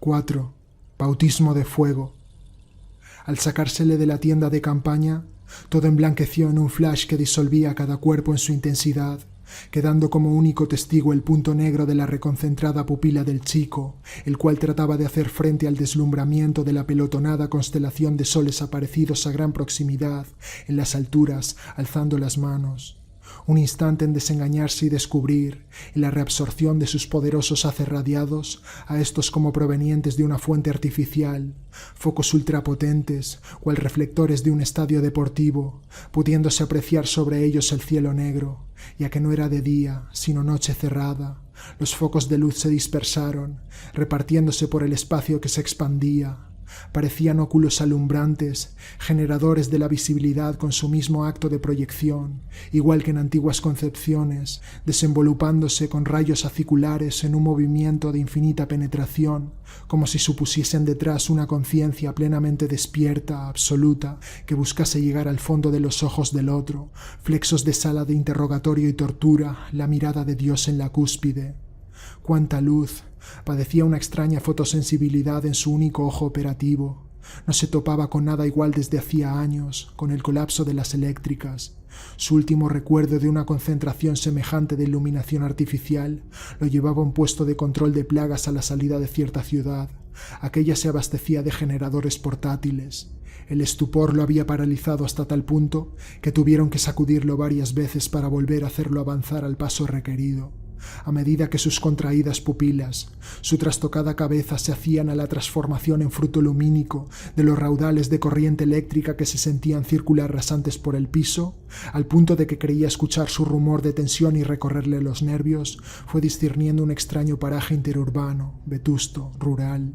4. Bautismo de fuego. Al sacársele de la tienda de campaña, todo emblanqueció en un flash que disolvía cada cuerpo en su intensidad, quedando como único testigo el punto negro de la reconcentrada pupila del chico, el cual trataba de hacer frente al deslumbramiento de la pelotonada constelación de soles aparecidos a gran proximidad en las alturas, alzando las manos. Un instante en desengañarse y descubrir, en la reabsorción de sus poderosos haces radiados, a estos como provenientes de una fuente artificial, focos ultrapotentes, cual reflectores de un estadio deportivo, pudiéndose apreciar sobre ellos el cielo negro, ya que no era de día, sino noche cerrada. Los focos de luz se dispersaron, repartiéndose por el espacio que se expandía. Parecían óculos alumbrantes, generadores de la visibilidad con su mismo acto de proyección, igual que en antiguas concepciones, desenvolupándose con rayos aciculares en un movimiento de infinita penetración, como si supusiesen detrás una conciencia plenamente despierta, absoluta, que buscase llegar al fondo de los ojos del otro, flexos de sala de interrogatorio y tortura, la mirada de Dios en la cúspide. ¡Cuánta luz! Padecía una extraña fotosensibilidad en su único ojo operativo. No se topaba con nada igual desde hacía años, con el colapso de las eléctricas. Su último recuerdo de una concentración semejante de iluminación artificial lo llevaba a un puesto de control de plagas a la salida de cierta ciudad. Aquella se abastecía de generadores portátiles. El estupor lo había paralizado hasta tal punto que tuvieron que sacudirlo varias veces para volver a hacerlo avanzar al paso requerido. A medida que sus contraídas pupilas, su trastocada cabeza se hacían a la transformación en fruto lumínico de los raudales de corriente eléctrica que se sentían circular rasantes por el piso, al punto de que creía escuchar su rumor de tensión y recorrerle los nervios, fue discerniendo un extraño paraje interurbano, vetusto, rural.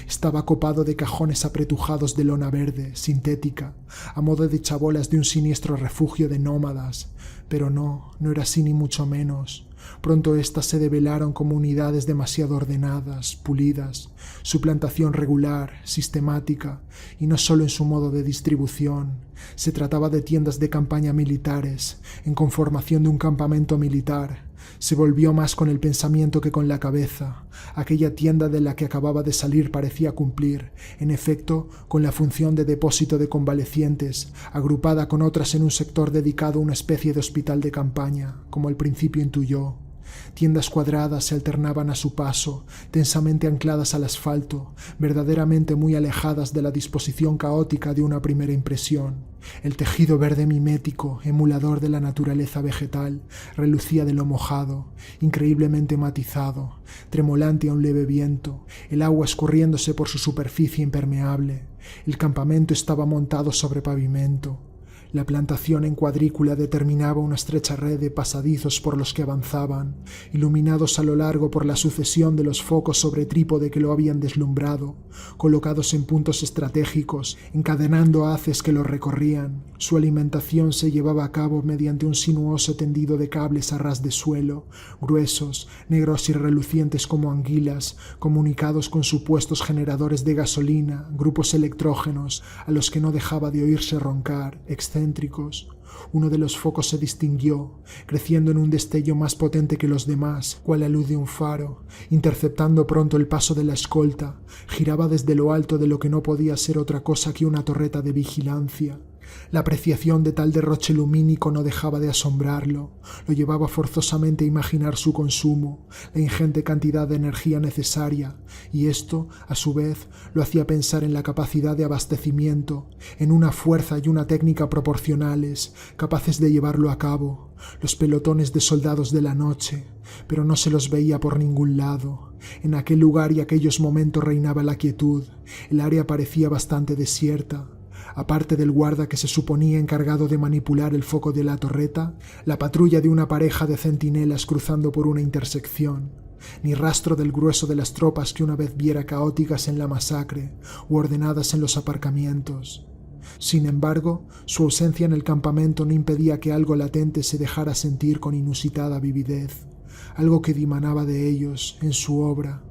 Estaba copado de cajones apretujados de lona verde, sintética, a modo de chabolas de un siniestro refugio de nómadas, pero no era así ni mucho menos. Pronto éstas se develaron como unidades demasiado ordenadas, pulidas, su plantación regular, sistemática, y no solo en su modo de distribución. Se trataba de tiendas de campaña militares, en conformación de un campamento militar. Se volvió más con el pensamiento que con la cabeza. Aquella tienda de la que acababa de salir parecía cumplir, en efecto, con la función de depósito de convalecientes, agrupada con otras en un sector dedicado a una especie de hospital de campaña, como al principio intuyó. Tiendas cuadradas se alternaban a su paso, tensamente ancladas al asfalto, verdaderamente muy alejadas de la disposición caótica de una primera impresión. El tejido verde mimético, emulador de la naturaleza vegetal, relucía de lo mojado, increíblemente matizado, tremolante a un leve viento, el agua escurriéndose por su superficie impermeable. El campamento estaba montado sobre pavimento. La plantación en cuadrícula determinaba una estrecha red de pasadizos por los que avanzaban, iluminados a lo largo por la sucesión de los focos sobre trípode que lo habían deslumbrado, colocados en puntos estratégicos, encadenando haces que los recorrían. Su alimentación se llevaba a cabo mediante un sinuoso tendido de cables a ras de suelo, gruesos, negros y relucientes como anguilas, comunicados con supuestos generadores de gasolina, grupos electrógenos, a los que no dejaba de oírse roncar, excéntricos. Uno de los focos se distinguió, creciendo en un destello más potente que los demás, cual la luz de un faro, interceptando pronto el paso de la escolta. Giraba desde lo alto de lo que no podía ser otra cosa que una torreta de vigilancia. La apreciación de tal derroche lumínico no dejaba de asombrarlo, lo llevaba forzosamente a imaginar su consumo, la ingente cantidad de energía necesaria, y esto, a su vez, lo hacía pensar en la capacidad de abastecimiento, en una fuerza y una técnica proporcionales, capaces de llevarlo a cabo. Los pelotones de soldados de la noche, pero no se los veía por ningún lado. En aquel lugar y aquellos momentos reinaba la quietud, el área parecía bastante desierta. Aparte del guarda que se suponía encargado de manipular el foco de la torreta, la patrulla de una pareja de centinelas cruzando por una intersección. Ni rastro del grueso de las tropas que una vez viera caóticas en la masacre u ordenadas en los aparcamientos. Sin embargo, su ausencia en el campamento no impedía que algo latente se dejara sentir con inusitada vividez, algo que dimanaba de ellos en su obra.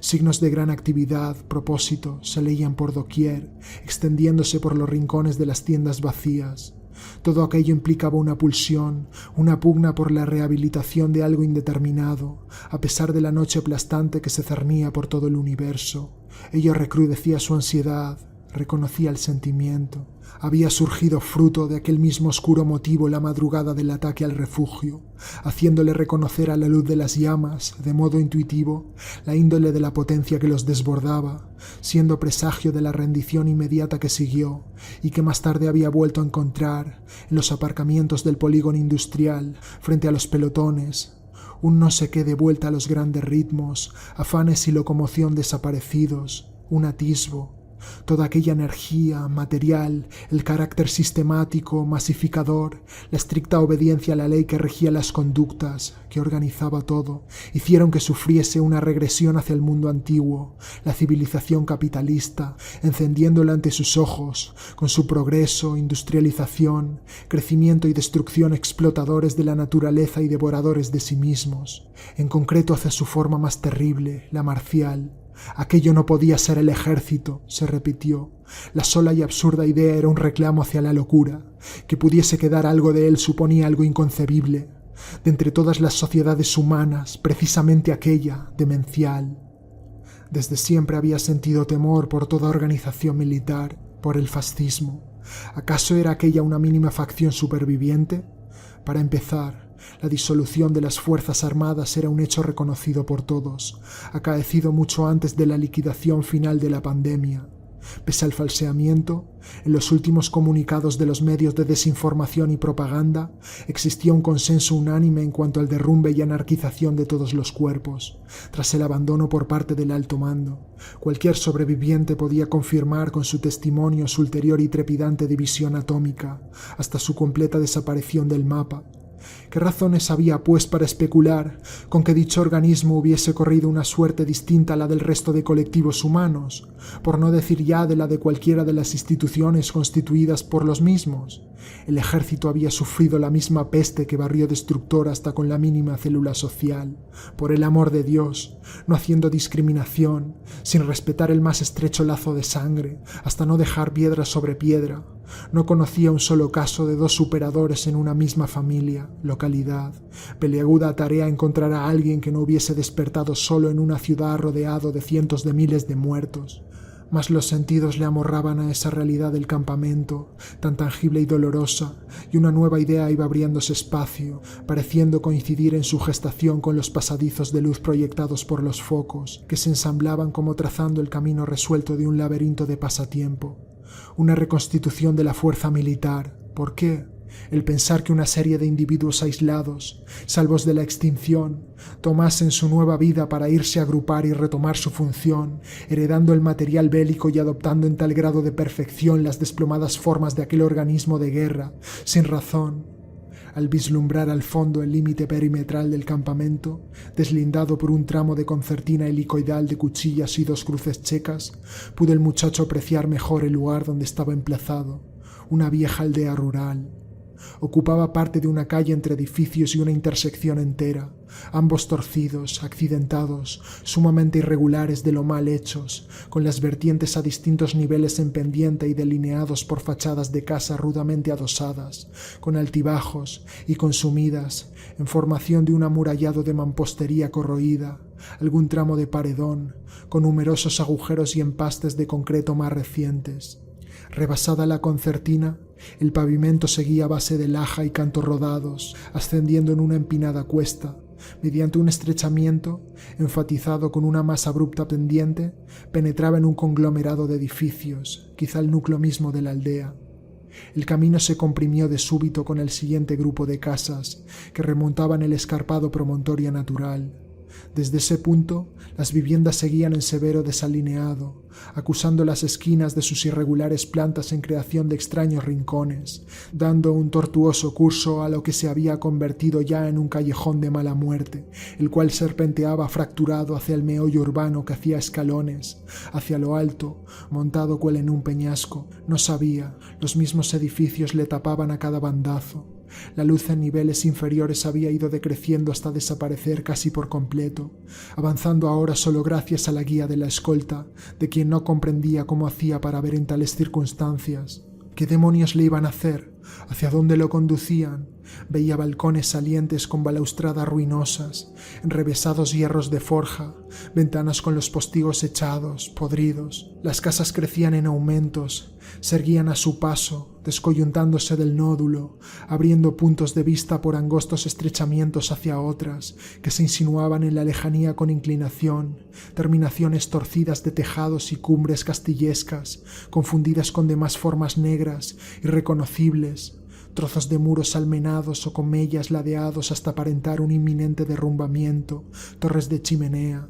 Signos de gran actividad, propósito, se leían por doquier, extendiéndose por los rincones de las tiendas vacías. Todo aquello implicaba una pulsión, una pugna por la rehabilitación de algo indeterminado, a pesar de la noche aplastante que se cernía por todo el universo. Ello recrudecía su ansiedad, reconocía el sentimiento. Había surgido fruto de aquel mismo oscuro motivo la madrugada del ataque al refugio, haciéndole reconocer a la luz de las llamas, de modo intuitivo, la índole de la potencia que los desbordaba, siendo presagio de la rendición inmediata que siguió y que más tarde había vuelto a encontrar en los aparcamientos del polígono industrial, frente a los pelotones, un no sé qué de vuelta a los grandes ritmos, afanes y locomoción desaparecidos, un atisbo. Toda aquella energía material, el carácter sistemático, masificador, la estricta obediencia a la ley que regía las conductas, que organizaba todo, hicieron que sufriese una regresión hacia el mundo antiguo, la civilización capitalista, encendiéndola ante sus ojos, con su progreso, industrialización, crecimiento y destrucción explotadores de la naturaleza y devoradores de sí mismos, en concreto hacia su forma más terrible, la marcial. Aquello no podía ser el ejército, se repitió. La sola y absurda idea era un reclamo hacia la locura. Que pudiese quedar algo de él suponía algo inconcebible. De entre todas las sociedades humanas, precisamente aquella, demencial. Desde siempre había sentido temor por toda organización militar, por el fascismo. ¿Acaso era aquella una mínima facción superviviente? Para empezar, la disolución de las Fuerzas Armadas era un hecho reconocido por todos, acaecido mucho antes de la liquidación final de la pandemia. Pese al falseamiento, en los últimos comunicados de los medios de desinformación y propaganda existía un consenso unánime en cuanto al derrumbe y anarquización de todos los cuerpos, tras el abandono por parte del alto mando. Cualquier sobreviviente podía confirmar con su testimonio su ulterior y trepidante división atómica, hasta su completa desaparición del mapa. ¿Qué razones había, pues, para especular con que dicho organismo hubiese corrido una suerte distinta a la del resto de colectivos humanos, por no decir ya de la de cualquiera de las instituciones constituidas por los mismos? El ejército había sufrido la misma peste que barrió destructora hasta con la mínima célula social. Por el amor de Dios, no haciendo discriminación, sin respetar el más estrecho lazo de sangre, hasta no dejar piedra sobre piedra. No conocía un solo caso de dos superadores en una misma familia, localidad. Peliaguda tarea encontrar a alguien que no hubiese despertado solo en una ciudad rodeado de cientos de miles de muertos. Mas los sentidos le amorraban a esa realidad del campamento, tan tangible y dolorosa, y una nueva idea iba abriéndose espacio, pareciendo coincidir en su gestación con los pasadizos de luz proyectados por los focos, que se ensamblaban como trazando el camino resuelto de un laberinto de pasatiempo. Una reconstitución de la fuerza militar. ¿Por qué? El pensar que una serie de individuos aislados, salvos de la extinción, tomasen su nueva vida para irse a agrupar y retomar su función, heredando el material bélico y adoptando en tal grado de perfección las desplomadas formas de aquel organismo de guerra, sin razón. Al vislumbrar al fondo el límite perimetral del campamento, deslindado por un tramo de concertina helicoidal de cuchillas y dos cruces checas, pudo el muchacho apreciar mejor el lugar donde estaba emplazado, una vieja aldea rural. Ocupaba parte de una calle entre edificios y una intersección entera, ambos torcidos, accidentados, sumamente irregulares de lo mal hechos, con las vertientes a distintos niveles en pendiente y delineados por fachadas de casa rudamente adosadas, con altibajos y consumidas, en formación de un amurallado de mampostería corroída, algún tramo de paredón, con numerosos agujeros y empastes de concreto más recientes. Rebasada la concertina, el pavimento seguía a base de laja y cantos rodados, ascendiendo en una empinada cuesta. Mediante un estrechamiento, enfatizado con una más abrupta pendiente, penetraba en un conglomerado de edificios, quizá el núcleo mismo de la aldea. El camino se comprimió de súbito con el siguiente grupo de casas, que remontaban el escarpado promontorio natural. Desde ese punto, las viviendas seguían en severo desalineado, acusando las esquinas de sus irregulares plantas en creación de extraños rincones, dando un tortuoso curso a lo que se había convertido ya en un callejón de mala muerte, el cual serpenteaba fracturado hacia el meollo urbano que hacía escalones, hacia lo alto, montado cual en un peñasco. No sabía, los mismos edificios le tapaban a cada bandazo. La luz en niveles inferiores había ido decreciendo hasta desaparecer casi por completo, avanzando ahora solo gracias a la guía de la escolta, de quien no comprendía cómo hacía para ver en tales circunstancias. ¿Qué demonios le iban a hacer? ¿Hacia dónde lo conducían? Veía balcones salientes con balaustradas ruinosas, enrevesados hierros de forja, ventanas con los postigos echados, podridos. Las casas crecían en aumentos, se erguían a su paso, descoyuntándose del nódulo, abriendo puntos de vista por angostos estrechamientos hacia otras, que se insinuaban en la lejanía con inclinación, terminaciones torcidas de tejados y cumbres castillescas, confundidas con demás formas negras, irreconocibles, trozos de muros almenados o con mellas ladeados hasta aparentar un inminente derrumbamiento, torres de chimenea,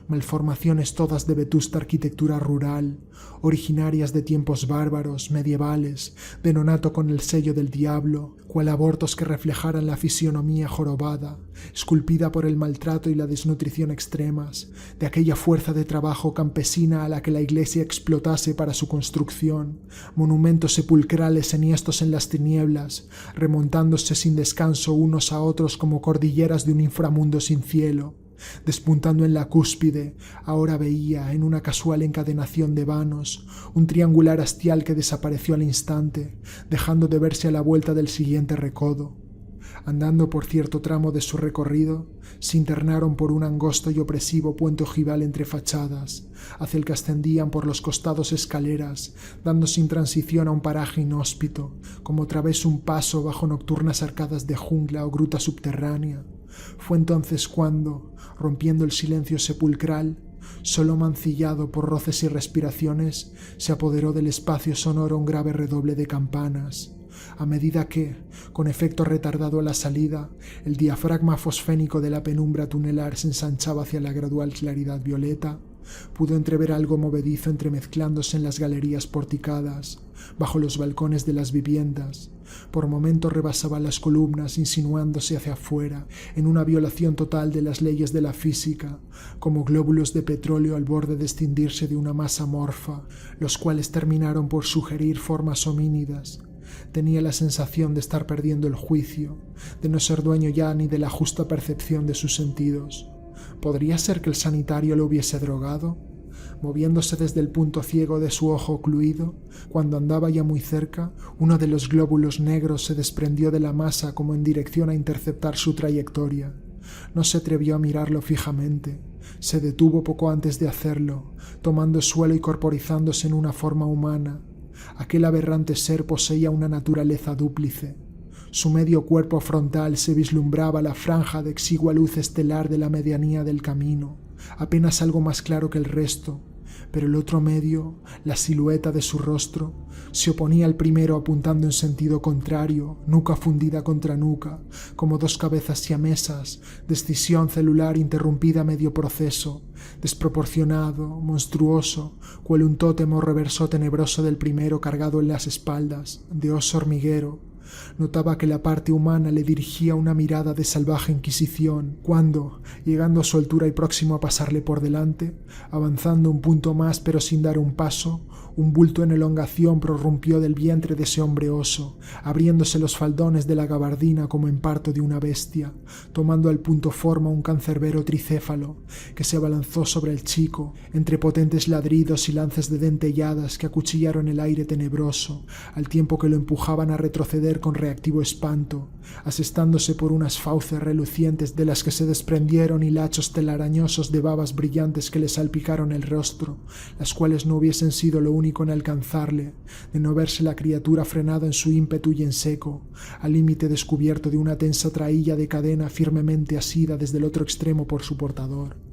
malformaciones todas de vetusta arquitectura rural, originarias de tiempos bárbaros, medievales, de nonato con el sello del diablo, cual abortos que reflejaran la fisionomía jorobada, esculpida por el maltrato y la desnutrición extremas, de aquella fuerza de trabajo campesina a la que la iglesia explotase para su construcción, monumentos sepulcrales enhiestos en las tinieblas, remontándose sin descanso unos a otros como cordilleras de un inframundo sin cielo. Despuntando en la cúspide, ahora veía, en una casual encadenación de vanos, un triangular hastial que desapareció al instante, dejando de verse a la vuelta del siguiente recodo. Andando por cierto tramo de su recorrido, se internaron por un angosto y opresivo puente ojival entre fachadas, hacia el que ascendían por los costados escaleras, dando sin transición a un paraje inhóspito, como otra vez un paso bajo nocturnas arcadas de jungla o gruta subterránea. Fue entonces cuando, rompiendo el silencio sepulcral, solo mancillado por roces y respiraciones, se apoderó del espacio sonoro un grave redoble de campanas. A medida que, con efecto retardado a la salida, el diafragma fosfénico de la penumbra tunelar se ensanchaba hacia la gradual claridad violeta, pudo entrever algo movedizo entremezclándose en las galerías porticadas, bajo los balcones de las viviendas. Por momentos rebasaba las columnas, insinuándose hacia afuera, en una violación total de las leyes de la física, como glóbulos de petróleo al borde de escindirse de una masa amorfa, los cuales terminaron por sugerir formas homínidas. Tenía la sensación de estar perdiendo el juicio, de no ser dueño ya ni de la justa percepción de sus sentidos. ¿Podría ser que el sanitario lo hubiese drogado? Moviéndose desde el punto ciego de su ojo ocluido, cuando andaba ya muy cerca, uno de los glóbulos negros se desprendió de la masa como en dirección a interceptar su trayectoria. No se atrevió a mirarlo fijamente. Se detuvo poco antes de hacerlo, tomando suelo y corporizándose en una forma humana. Aquel aberrante ser poseía una naturaleza dúplice. Su medio cuerpo frontal se vislumbraba la franja de exigua luz estelar de la medianía del camino, apenas algo más claro que el resto, pero el otro medio, la silueta de su rostro, se oponía al primero apuntando en sentido contrario, nuca fundida contra nuca, como dos cabezas siamesas, de escisión celular interrumpida a medio proceso, desproporcionado, monstruoso, cual un tótem o reverso tenebroso del primero cargado en las espaldas, de oso hormiguero. Notaba que la parte humana le dirigía una mirada de salvaje inquisición, cuando, llegando a su altura y próximo a pasarle por delante, avanzando un punto más pero sin dar un paso, un bulto en elongación prorrumpió del vientre de ese hombre oso, abriéndose los faldones de la gabardina como en parto de una bestia, tomando al punto forma un cancerbero tricéfalo, que se abalanzó sobre el chico, entre potentes ladridos y lances de dentelladas que acuchillaron el aire tenebroso, al tiempo que lo empujaban a retroceder con reactivo espanto, asestándose por unas fauces relucientes de las que se desprendieron hilachos telarañosos de babas brillantes que le salpicaron el rostro, las cuales no hubiesen sido lo único en alcanzarle, de no verse la criatura frenada en su ímpetu y en seco, al límite descubierto de una tensa traílla de cadena firmemente asida desde el otro extremo por su portador.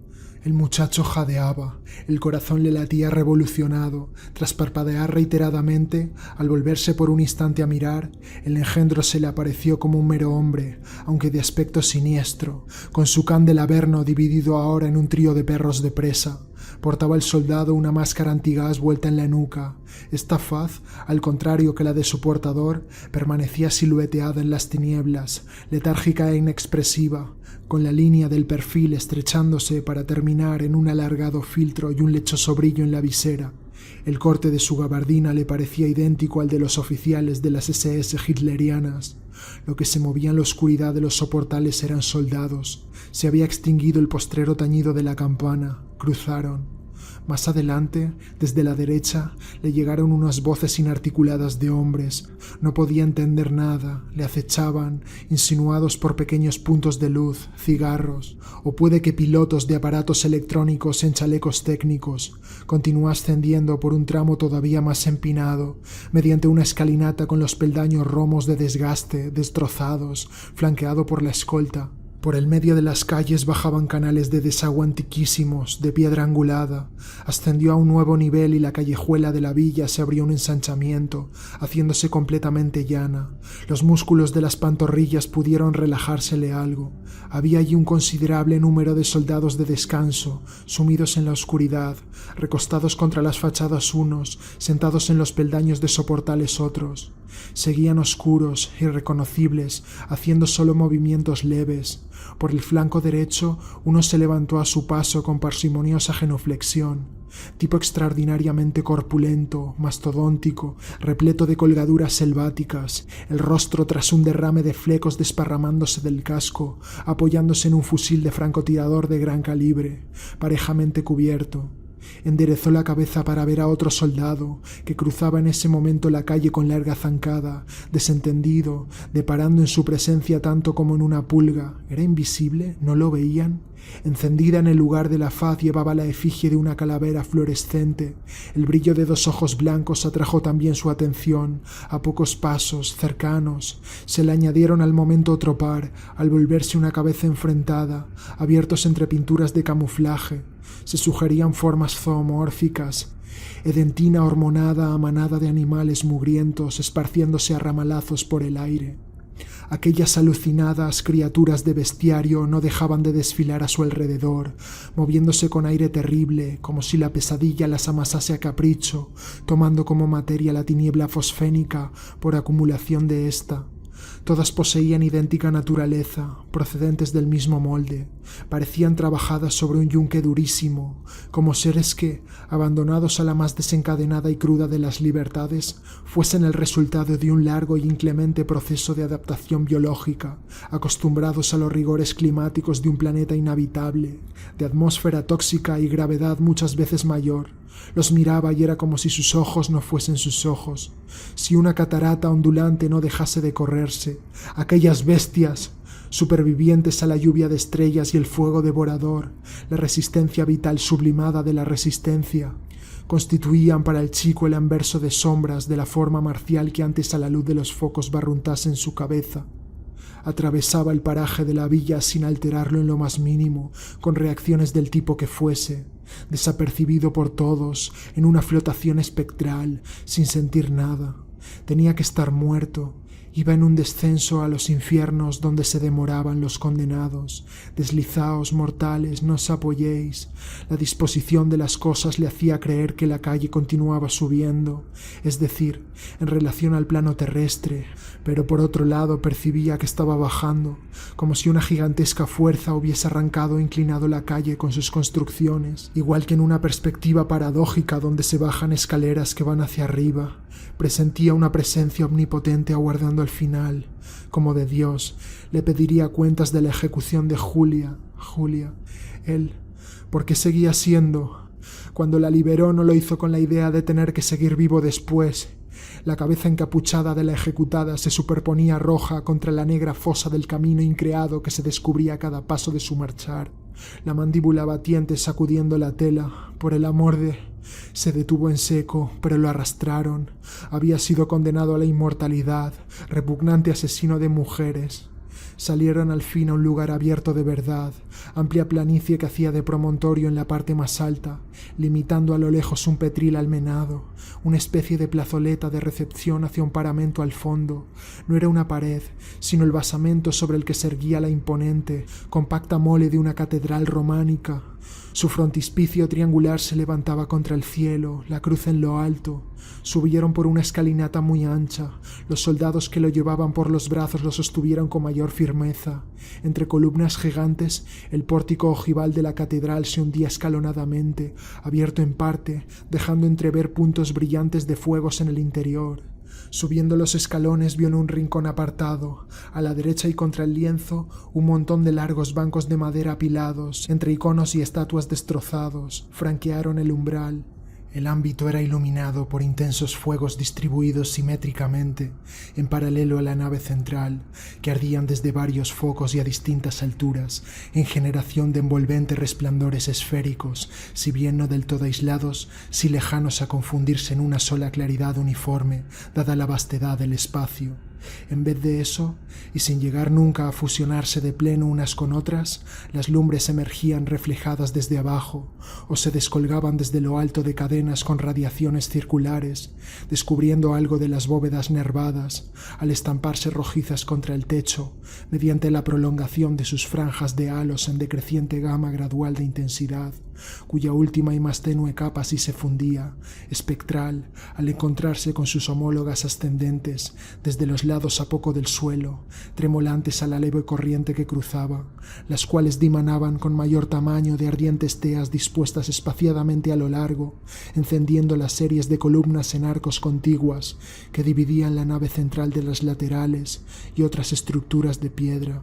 El muchacho jadeaba, el corazón le latía revolucionado. Tras parpadear reiteradamente, al volverse por un instante a mirar, el engendro se le apareció como un mero hombre, aunque de aspecto siniestro, con su can del averno dividido ahora en un trío de perros de presa. Portaba el soldado una máscara antigás vuelta en la nuca. Esta faz, al contrario que la de su portador, permanecía silueteada en las tinieblas, letárgica e inexpresiva, con la línea del perfil estrechándose para terminar en un alargado filtro y un lechoso brillo en la visera. El corte de su gabardina le parecía idéntico al de los oficiales de las SS hitlerianas. Lo que se movía en la oscuridad de los soportales eran soldados. Se había extinguido el postrero tañido de la campana. Cruzaron. Más adelante, desde la derecha, le llegaron unas voces inarticuladas de hombres. No podía entender nada, le acechaban, insinuados por pequeños puntos de luz, cigarros, o puede que pilotos de aparatos electrónicos en chalecos técnicos. Continuó ascendiendo por un tramo todavía más empinado, mediante una escalinata con los peldaños romos de desgaste, destrozados, flanqueado por la escolta. Por el medio de las calles bajaban canales de desagüe antiquísimos, de piedra angulada. Ascendió a un nuevo nivel y la callejuela de la villa se abrió un ensanchamiento, haciéndose completamente llana. Los músculos de las pantorrillas pudieron relajársele algo. Había allí un considerable número de soldados de descanso, sumidos en la oscuridad, recostados contra las fachadas unos, sentados en los peldaños de soportales otros. Seguían oscuros, irreconocibles, haciendo solo movimientos leves. Por el flanco derecho, uno se levantó a su paso con parsimoniosa genuflexión. Tipo extraordinariamente corpulento, mastodóntico, repleto de colgaduras selváticas, el rostro tras un derrame de flecos desparramándose del casco, apoyándose en un fusil de francotirador de gran calibre, parejamente cubierto. Enderezó la cabeza para ver a otro soldado que cruzaba en ese momento la calle con larga zancada, desentendido, deparando en su presencia tanto como en una pulga. ¿Era invisible? ¿No lo veían? Encendida en el lugar de la faz llevaba la efigie de una calavera fluorescente. El brillo de dos ojos blancos atrajo también su atención. A pocos pasos, cercanos, se le añadieron al momento otro par, al volverse una cabeza enfrentada, abiertos entre pinturas de camuflaje. Se sugerían formas zoomórficas, edentina hormonada a manada de animales mugrientos esparciéndose a ramalazos por el aire. Aquellas alucinadas criaturas de bestiario no dejaban de desfilar a su alrededor, moviéndose con aire terrible, como si la pesadilla las amasase a capricho, tomando como materia la tiniebla fosfénica por acumulación de ésta. Todas poseían idéntica naturaleza, procedentes del mismo molde. Parecían trabajadas sobre un yunque durísimo, como seres que, abandonados a la más desencadenada y cruda de las libertades, fuesen el resultado de un largo y inclemente proceso de adaptación biológica, acostumbrados a los rigores climáticos de un planeta inhabitable, de atmósfera tóxica y gravedad muchas veces mayor. Los miraba y era como si sus ojos no fuesen sus ojos, si una catarata ondulante no dejase de correrse. Aquellas bestias, supervivientes a la lluvia de estrellas y el fuego devorador, la resistencia vital sublimada de la resistencia, constituían para el chico el anverso de sombras de la forma marcial que antes a la luz de los focos barruntase en su cabeza. Atravesaba el paraje de la villa sin alterarlo en lo más mínimo, con reacciones del tipo que fuese, desapercibido por todos, en una flotación espectral, sin sentir nada. Tenía que estar muerto. Iba en un descenso a los infiernos donde se demoraban los condenados. Deslizaos, mortales, no os apoyéis. La disposición de las cosas le hacía creer que la calle continuaba subiendo, es decir, en relación al plano terrestre, pero por otro lado percibía que estaba bajando, como si una gigantesca fuerza hubiese arrancado e inclinado la calle con sus construcciones, igual que en una perspectiva paradójica donde se bajan escaleras que van hacia arriba. Presentía una presencia omnipotente aguardando al final, como de Dios. Le pediría cuentas de la ejecución de Julia. Él, ¿por qué seguía siendo? Cuando la liberó no lo hizo con la idea de tener que seguir vivo después. La cabeza encapuchada de la ejecutada se superponía roja contra la negra fosa del camino increado que se descubría a cada paso de su marchar. La mandíbula batiente sacudiendo la tela. Por el amor de... Se detuvo en seco, pero lo arrastraron. Había sido condenado a la inmortalidad, repugnante asesino de mujeres. Salieron al fin a un lugar abierto de verdad, amplia planicie que hacía de promontorio en la parte más alta, limitando a lo lejos un petril almenado, una especie de plazoleta de recepción hacia un paramento al fondo. No era una pared, sino el basamento sobre el que se erguía la imponente, compacta mole de una catedral románica. Su frontispicio triangular se levantaba contra el cielo, la cruz en lo alto. Subieron por una escalinata muy ancha. Los soldados que lo llevaban por los brazos lo sostuvieron con mayor firmeza. Entre columnas gigantes, el pórtico ojival de la catedral se hundía escalonadamente, abierto en parte, dejando entrever puntos brillantes de fuegos en el interior. Subiendo los escalones vio en un rincón apartado, a la derecha y contra el lienzo, un montón de largos bancos de madera apilados, entre iconos y estatuas destrozados, franquearon el umbral. El ámbito era iluminado por intensos fuegos distribuidos simétricamente en paralelo a la nave central, que ardían desde varios focos y a distintas alturas, en generación de envolventes resplandores esféricos, si bien no del todo aislados, si lejanos a confundirse en una sola claridad uniforme, dada la vastedad del espacio. En vez de eso, y sin llegar nunca a fusionarse de pleno unas con otras, las lumbres emergían reflejadas desde abajo, o se descolgaban desde lo alto de cadenas con radiaciones circulares, descubriendo algo de las bóvedas nervadas, al estamparse rojizas contra el techo, mediante la prolongación de sus franjas de halos en decreciente gama gradual de intensidad, cuya última y más tenue capa sí se fundía, espectral, al encontrarse con sus homólogas ascendentes, desde los lados a poco del suelo, tremolantes a la leve corriente que cruzaba, las cuales dimanaban con mayor tamaño de ardientes teas dispuestas espaciadamente a lo largo, encendiendo las series de columnas en arcos contiguas que dividían la nave central de las laterales y otras estructuras de piedra.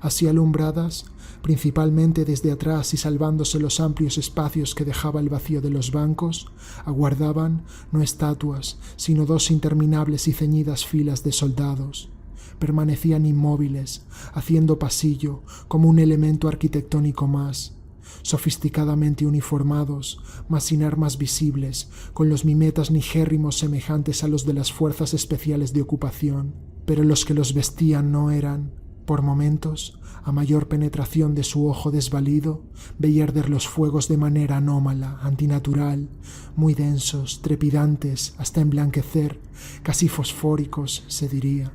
Así alumbradas, principalmente desde atrás y salvándose los amplios espacios que dejaba el vacío de los bancos, aguardaban no estatuas, sino dos interminables y ceñidas filas de soldados. Permanecían inmóviles, haciendo pasillo, como un elemento arquitectónico más, sofisticadamente uniformados, mas sin armas visibles, con los mimetas nigérrimos semejantes a los de las fuerzas especiales de ocupación, pero los que los vestían no eran, por momentos, a mayor penetración de su ojo desvalido, veía arder los fuegos de manera anómala, antinatural, muy densos, trepidantes, hasta emblanquecer, casi fosfóricos, se diría.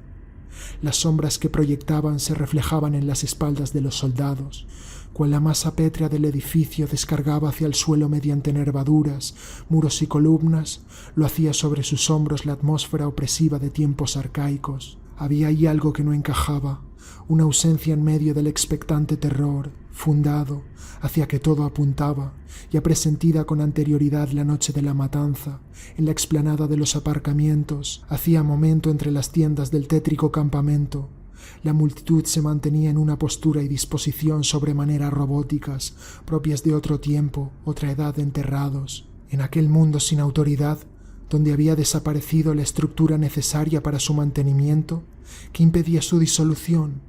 Las sombras que proyectaban se reflejaban en las espaldas de los soldados, cual la masa pétrea del edificio descargaba hacia el suelo mediante nervaduras, muros y columnas, lo hacía sobre sus hombros la atmósfera opresiva de tiempos arcaicos. Había ahí algo que no encajaba, una ausencia en medio del expectante terror, fundado, hacia que todo apuntaba, ya presentida con anterioridad la noche de la matanza, en la explanada de los aparcamientos, hacía momento entre las tiendas del tétrico campamento. La multitud se mantenía en una postura y disposición sobremanera robóticas, propias de otro tiempo, otra edad de enterrados. En aquel mundo sin autoridad, donde había desaparecido la estructura necesaria para su mantenimiento, que impedía su disolución,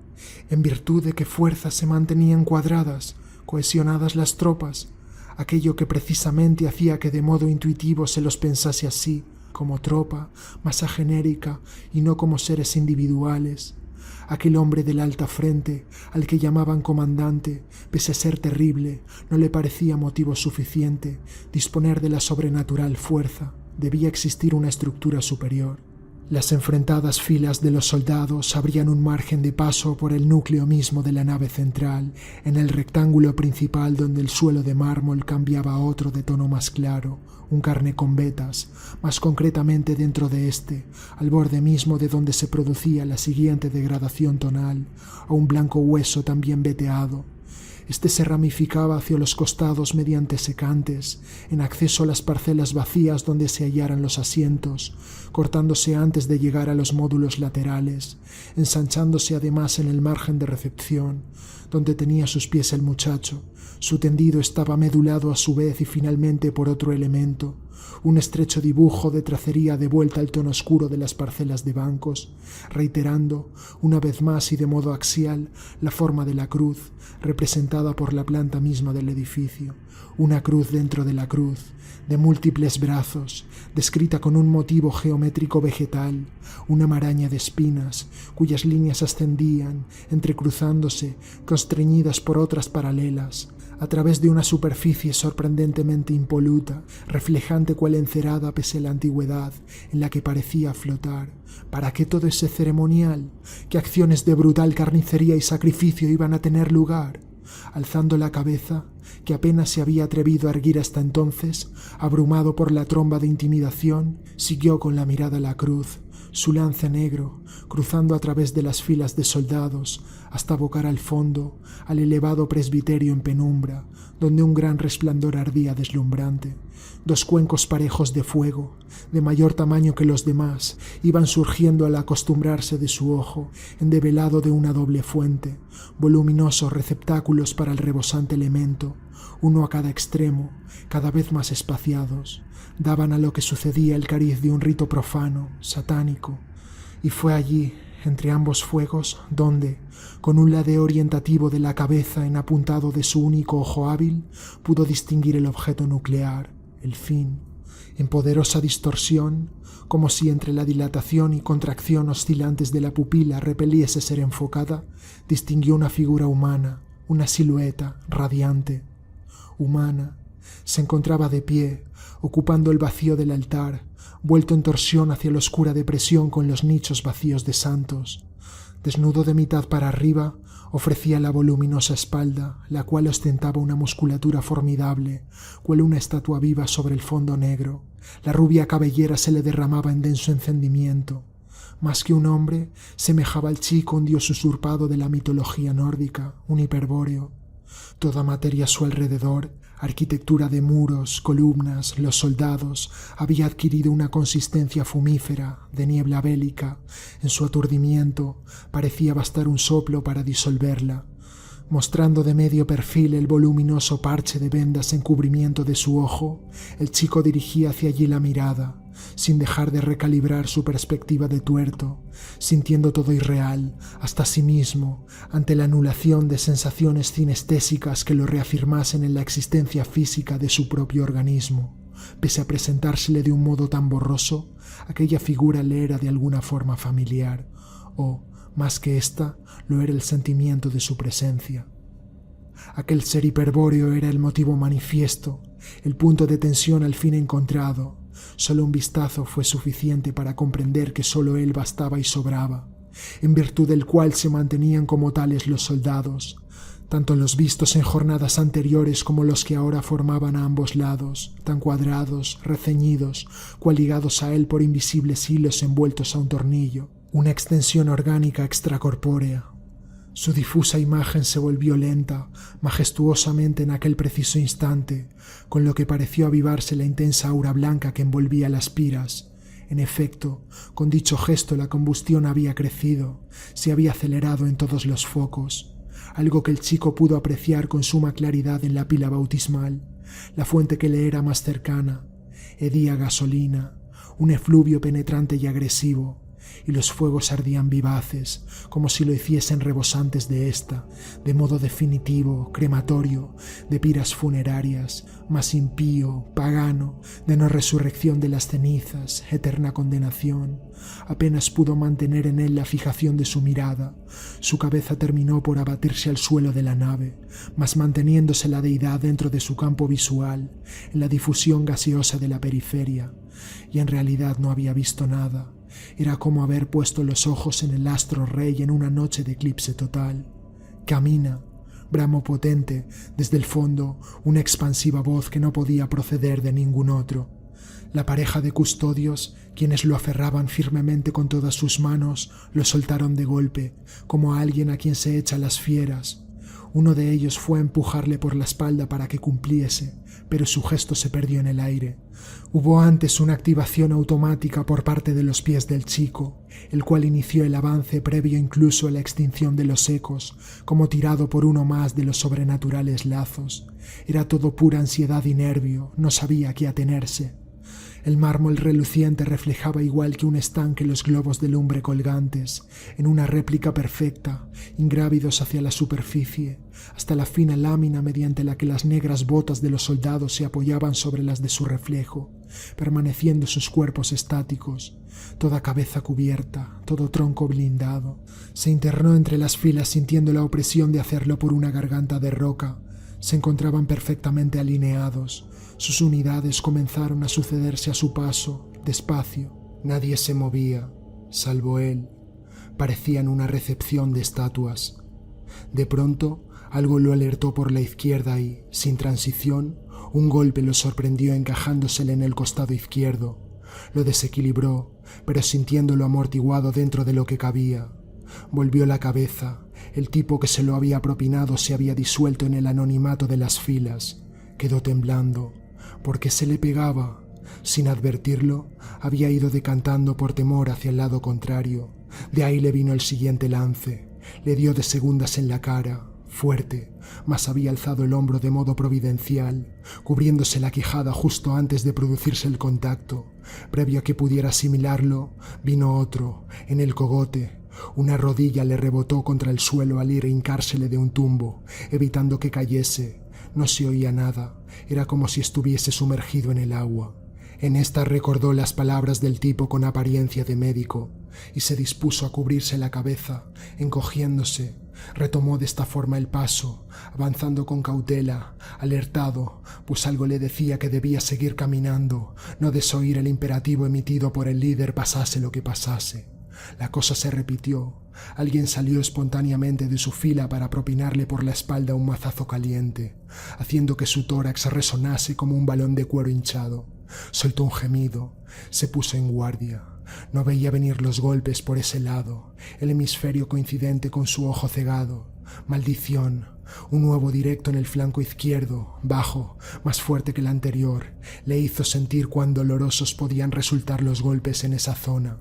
en virtud de qué fuerzas se mantenían cuadradas, cohesionadas las tropas, aquello que precisamente hacía que de modo intuitivo se los pensase así, como tropa, masa genérica y no como seres individuales. Aquel hombre de la alta frente, al que llamaban comandante, pese a ser terrible, no le parecía motivo suficiente disponer de la sobrenatural fuerza. Debía existir una estructura superior. Las enfrentadas filas de los soldados abrían un margen de paso por el núcleo mismo de la nave central, en el rectángulo principal donde el suelo de mármol cambiaba a otro de tono más claro, un carné con vetas, más concretamente dentro de este, al borde mismo de donde se producía la siguiente degradación tonal, a un blanco hueso también veteado. Este se ramificaba hacia los costados mediante secantes, en acceso a las parcelas vacías donde se hallaran los asientos, cortándose antes de llegar a los módulos laterales, ensanchándose además en el margen de recepción, donde tenía sus pies el muchacho. Su tendido estaba medulado a su vez y finalmente por otro elemento, un estrecho dibujo de tracería de vuelta al tono oscuro de las parcelas de bancos, reiterando, una vez más y de modo axial, la forma de la cruz, representada por la planta misma del edificio, una cruz dentro de la cruz, de múltiples brazos, descrita con un motivo geométrico vegetal, una maraña de espinas, cuyas líneas ascendían, entrecruzándose, constreñidas por otras paralelas, a través de una superficie sorprendentemente impoluta, reflejante cual encerada pese a la antigüedad, en la que parecía flotar. ¿Para qué todo ese ceremonial? ¿Qué acciones de brutal carnicería y sacrificio iban a tener lugar? Alzando la cabeza, que apenas se había atrevido a erguir hasta entonces, abrumado por la tromba de intimidación, siguió con la mirada la cruz, su lance negro, cruzando a través de las filas de soldados, hasta abocar al fondo, al elevado presbiterio en penumbra, donde un gran resplandor ardía deslumbrante. Dos cuencos parejos de fuego, de mayor tamaño que los demás, iban surgiendo al acostumbrarse de su ojo, endevelado de una doble fuente, voluminosos receptáculos para el rebosante elemento, uno a cada extremo, cada vez más espaciados. Daban a lo que sucedía el cariz de un rito profano, satánico, y fue allí, entre ambos fuegos, donde, con un ladeo orientativo de la cabeza en apuntado de su único ojo hábil, pudo distinguir el objeto nuclear, el fin. En poderosa distorsión, como si entre la dilatación y contracción oscilantes de la pupila repeliese ser enfocada, distinguió una figura humana, una silueta radiante. Humana, se encontraba de pie, ocupando el vacío del altar, vuelto en torsión hacia la oscura depresión con los nichos vacíos de santos. Desnudo de mitad para arriba, ofrecía la voluminosa espalda, la cual ostentaba una musculatura formidable, cual una estatua viva sobre el fondo negro. La rubia cabellera se le derramaba en denso encendimiento. Más que un hombre, semejaba al chico un dios usurpado de la mitología nórdica, un hiperbóreo. Toda materia a su alrededor, arquitectura de muros, columnas, los soldados, había adquirido una consistencia fumífera, de niebla bélica. En su aturdimiento parecía bastar un soplo para disolverla. Mostrando de medio perfil el voluminoso parche de vendas en cubrimiento de su ojo, el chico dirigía hacia allí la mirada, sin dejar de recalibrar su perspectiva de tuerto, sintiendo todo irreal, hasta sí mismo, ante la anulación de sensaciones cinestésicas que lo reafirmasen en la existencia física de su propio organismo. Pese a presentársele de un modo tan borroso, aquella figura le era de alguna forma familiar, o, más que ésta, lo era el sentimiento de su presencia. Aquel ser hiperbóreo era el motivo manifiesto, el punto de tensión al fin encontrado. Solo un vistazo fue suficiente para comprender que solo él bastaba y sobraba, en virtud del cual se mantenían como tales los soldados, tanto los vistos en jornadas anteriores como los que ahora formaban a ambos lados, tan cuadrados, receñidos, cual ligados a él por invisibles hilos envueltos a un tornillo, una extensión orgánica extracorpórea. Su difusa imagen se volvió lenta, majestuosamente en aquel preciso instante, con lo que pareció avivarse la intensa aura blanca que envolvía las piras. En efecto, con dicho gesto la combustión había crecido, se había acelerado en todos los focos, algo que el chico pudo apreciar con suma claridad en la pila bautismal, la fuente que le era más cercana. Hedía gasolina, un efluvio penetrante y agresivo, y los fuegos ardían vivaces, como si lo hiciesen rebosantes de ésta, de modo definitivo, crematorio, de piras funerarias, más impío, pagano, de no resurrección de las cenizas, eterna condenación. Apenas pudo mantener en él la fijación de su mirada. Su cabeza terminó por abatirse al suelo de la nave, mas manteniéndose la deidad dentro de su campo visual, en la difusión gaseosa de la periferia, y en realidad no había visto nada. Era como haber puesto los ojos en el astro rey en una noche de eclipse total. «Camina», bramó potente, desde el fondo, una expansiva voz que no podía proceder de ningún otro. La pareja de custodios, quienes lo aferraban firmemente con todas sus manos, lo soltaron de golpe, como a alguien a quien se echa las fieras. Uno de ellos fue a empujarle por la espalda para que cumpliese, pero su gesto se perdió en el aire. Hubo antes una activación automática por parte de los pies del chico, el cual inició el avance previo incluso a la extinción de los ecos, como tirado por uno más de los sobrenaturales lazos. Era todo pura ansiedad y nervio, no sabía a qué atenerse. El mármol reluciente reflejaba igual que un estanque los globos de lumbre colgantes, en una réplica perfecta, ingrávidos hacia la superficie, hasta la fina lámina mediante la que las negras botas de los soldados se apoyaban sobre las de su reflejo, permaneciendo sus cuerpos estáticos, toda cabeza cubierta, todo tronco blindado. Se internó entre las filas sintiendo la opresión de hacerlo por una garganta de roca. Se encontraban perfectamente alineados. Sus unidades comenzaron a sucederse a su paso, despacio. Nadie se movía, salvo él. Parecían una recepción de estatuas. De pronto, algo lo alertó por la izquierda y, sin transición, un golpe lo sorprendió encajándosele en el costado izquierdo. Lo desequilibró, pero sintiéndolo amortiguado dentro de lo que cabía. Volvió la cabeza. El tipo que se lo había propinado se había disuelto en el anonimato de las filas. Quedó temblando. ¿Por qué se le pegaba? Sin advertirlo, había ido decantando por temor hacia el lado contrario. De ahí le vino el siguiente lance. Le dio de segundas en la cara, fuerte, mas había alzado el hombro de modo providencial, cubriéndose la quijada justo antes de producirse el contacto. Previo a que pudiera asimilarlo, vino otro, en el cogote. Una rodilla le rebotó contra el suelo al ir a hincársele de un tumbo, evitando que cayese. No se oía nada, era como si estuviese sumergido en el agua. En esta recordó las palabras del tipo con apariencia de médico y se dispuso a cubrirse la cabeza, encogiéndose. Retomó de esta forma el paso, avanzando con cautela, alertado, pues algo le decía que debía seguir caminando, no desoír el imperativo emitido por el líder pasase lo que pasase. La cosa se repitió. Alguien salió espontáneamente de su fila para propinarle por la espalda un mazazo caliente, haciendo que su tórax resonase como un balón de cuero hinchado. Soltó un gemido, se puso en guardia. No veía venir los golpes por ese lado, el hemisferio coincidente con su ojo cegado. Maldición. Un nuevo directo en el flanco izquierdo, bajo, más fuerte que el anterior, le hizo sentir cuán dolorosos podían resultar los golpes en esa zona.